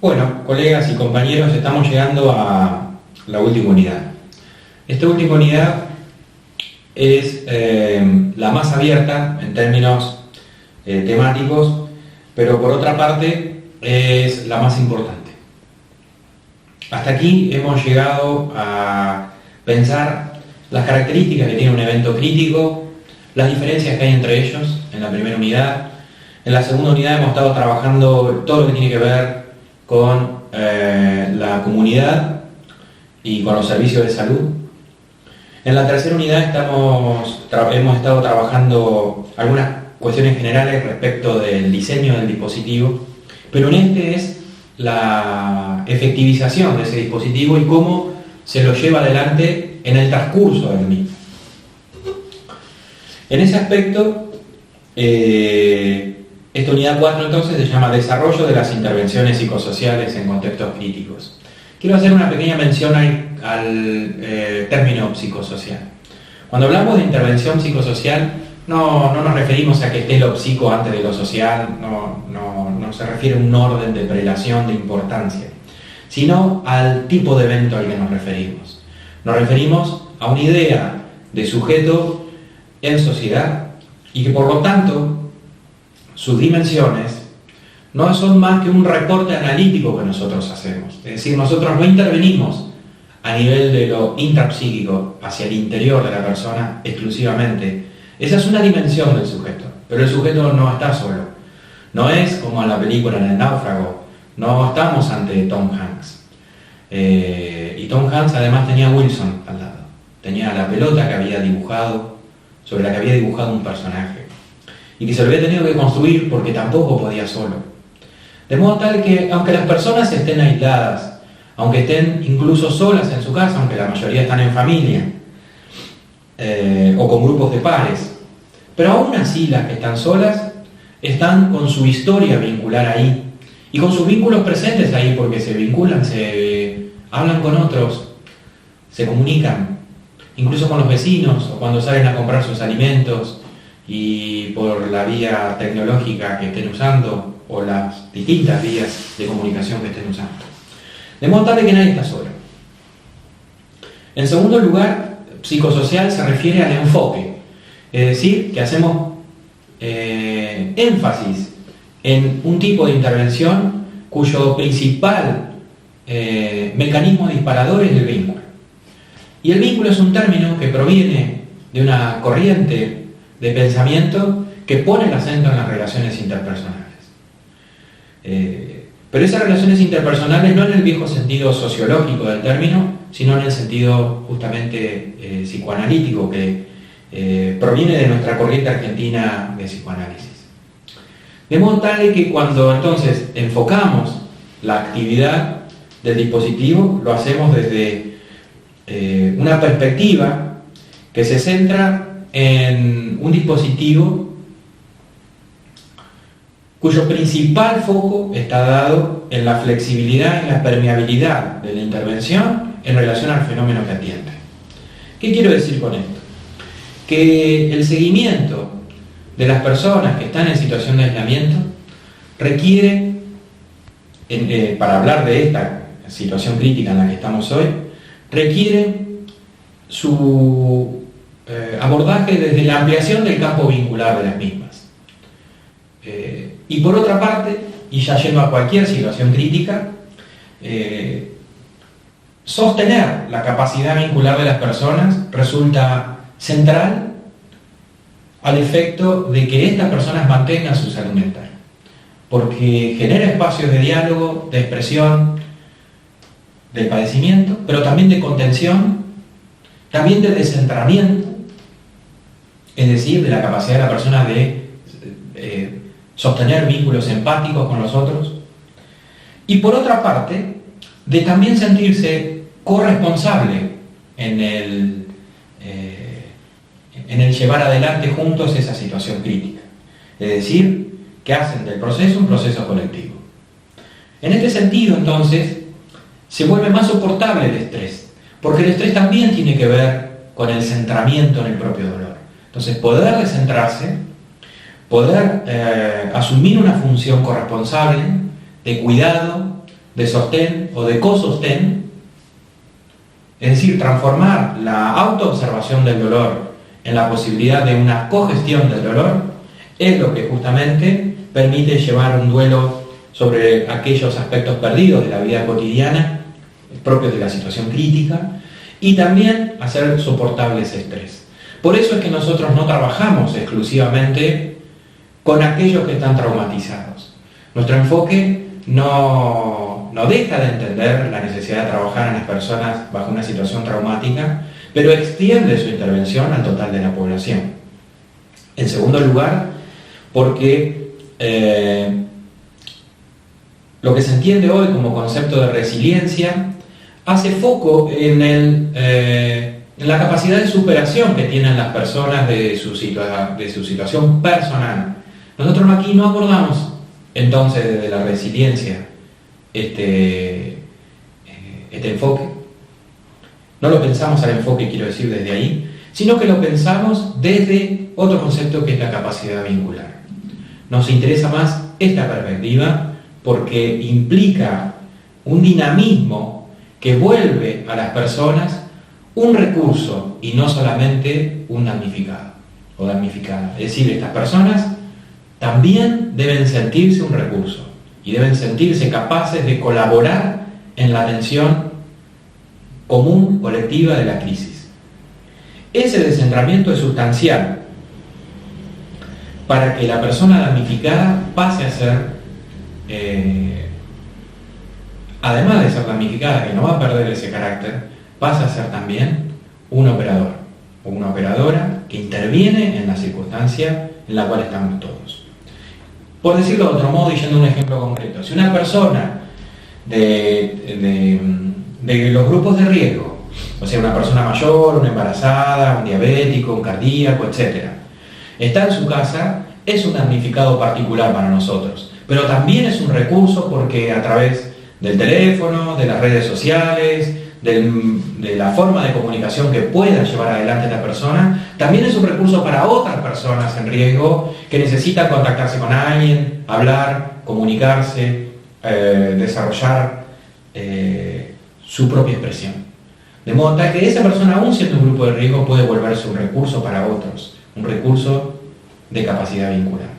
Bueno, colegas y compañeros, estamos llegando a la última unidad. Esta última unidad es la más abierta en términos temáticos, pero por otra parte es la más importante. Hasta aquí hemos llegado a pensar las características que tiene un evento crítico, las diferencias que hay entre ellos en la primera unidad. En la segunda unidad hemos estado trabajando todo lo que tiene que ver con la comunidad y con los servicios de salud. En la tercera unidad hemos estado trabajando algunas cuestiones generales respecto del diseño del dispositivo, pero en este es la efectivización de ese dispositivo y cómo se lo lleva adelante en el transcurso del mismo. En ese aspecto, esta unidad 4 entonces se llama Desarrollo de las intervenciones psicosociales en contextos críticos. Quiero hacer una pequeña mención al término psicosocial. Cuando hablamos de intervención psicosocial, no nos referimos a que esté lo psico antes de lo social, no se refiere a un orden de prelación de importancia, sino al tipo de evento al que nos referimos. Nos referimos a una idea de sujeto en sociedad y que por lo tanto sus dimensiones no son más que un reporte analítico que nosotros hacemos. Es decir, nosotros no intervenimos a nivel de lo intrapsíquico hacia el interior de la persona exclusivamente. Esa es una dimensión del sujeto, pero el sujeto no está solo. No es como en la película En el náufrago, no estamos ante Tom Hanks. Y Tom Hanks además tenía a Wilson al lado. Tenía la pelota que había dibujado, sobre la que había dibujado un personaje. Y que se lo había tenido que construir porque tampoco podía solo. De modo tal que, aunque las personas estén aisladas, aunque estén incluso solas en su casa, aunque la mayoría están en familia, o con grupos de pares, pero aún así las que están solas están con su historia vincular ahí, y con sus vínculos presentes ahí, porque se vinculan, se hablan con otros, se comunican, incluso con los vecinos, o cuando salen a comprar sus alimentos, y por la vía tecnológica que estén usando, o las distintas vías de comunicación que estén usando. De modo tal que nadie está solo. En segundo lugar, psicosocial se refiere al enfoque, es decir, que hacemos énfasis en un tipo de intervención cuyo principal mecanismo disparador es el vínculo. Y el vínculo es un término que proviene de una corriente de pensamiento que pone el acento en las relaciones interpersonales. Pero esas relaciones interpersonales no en el viejo sentido sociológico del término, sino en el sentido justamente psicoanalítico que proviene de nuestra corriente argentina de psicoanálisis. De modo tal que cuando entonces enfocamos la actividad del dispositivo, lo hacemos desde una perspectiva que se centra en un dispositivo cuyo principal foco está dado en la flexibilidad y la permeabilidad de la intervención en relación al fenómeno que atiende. ¿Qué quiero decir con esto? Que el seguimiento de las personas que están en situación de aislamiento requiere, para hablar de esta situación crítica en la que estamos hoy, requiere su abordaje desde la ampliación del campo vincular de las mismas. Y por otra parte, y ya yendo a cualquier situación crítica, sostener la capacidad vincular de las personas resulta central al efecto de que estas personas mantengan su salud mental, porque genera espacios de diálogo, de expresión del padecimiento, pero también de contención, también de descentramiento, es decir, de la capacidad de la persona de sostener vínculos empáticos con los otros, y por otra parte, de también sentirse corresponsable en el llevar adelante juntos esa situación crítica. Es decir, que hacen del proceso un proceso colectivo. En este sentido, entonces, se vuelve más soportable el estrés, porque el estrés también tiene que ver con el centramiento en el propio dolor. Entonces, poder descentrarse, poder asumir una función corresponsable de cuidado, de sostén o de co-sostén, es decir, transformar la autoobservación del dolor en la posibilidad de una cogestión del dolor, es lo que justamente permite llevar un duelo sobre aquellos aspectos perdidos de la vida cotidiana, propios de la situación crítica, y también hacer soportable ese estrés. Por eso es que nosotros no trabajamos exclusivamente con aquellos que están traumatizados. Nuestro enfoque no deja de entender la necesidad de trabajar en las personas bajo una situación traumática, pero extiende su intervención al total de la población. En segundo lugar, porque lo que se entiende hoy como concepto de resiliencia hace foco en la capacidad de superación que tienen las personas de su situación personal. Nosotros aquí no abordamos entonces desde la resiliencia este enfoque. No lo pensamos al enfoque, quiero decir, desde ahí, sino que lo pensamos desde otro concepto que es la capacidad vincular. Nos interesa más esta perspectiva porque implica un dinamismo que vuelve a las personas un recurso y no solamente un damnificado o damnificada. Es decir, estas personas también deben sentirse un recurso y deben sentirse capaces de colaborar en la atención común, colectiva de la crisis. Ese descentramiento es sustancial para que la persona damnificada pase a ser, además de ser damnificada, que no va a perder ese carácter, pasa a ser también un operador o una operadora que interviene en la circunstancia en la cual estamos todos. Por decirlo de otro modo y yendo a un ejemplo concreto, si una persona de los grupos de riesgo, o sea, una persona mayor, una embarazada, un diabético, un cardíaco, etc., está en su casa, es un damnificado particular para nosotros, pero también es un recurso porque a través del teléfono, de las redes sociales, de la forma de comunicación que pueda llevar adelante la persona, también es un recurso para otras personas en riesgo que necesitan contactarse con alguien, hablar, comunicarse, desarrollar su propia expresión. De modo tal que esa persona, aún siendo un grupo de riesgo, puede volverse un recurso para otros, un recurso de capacidad vincular.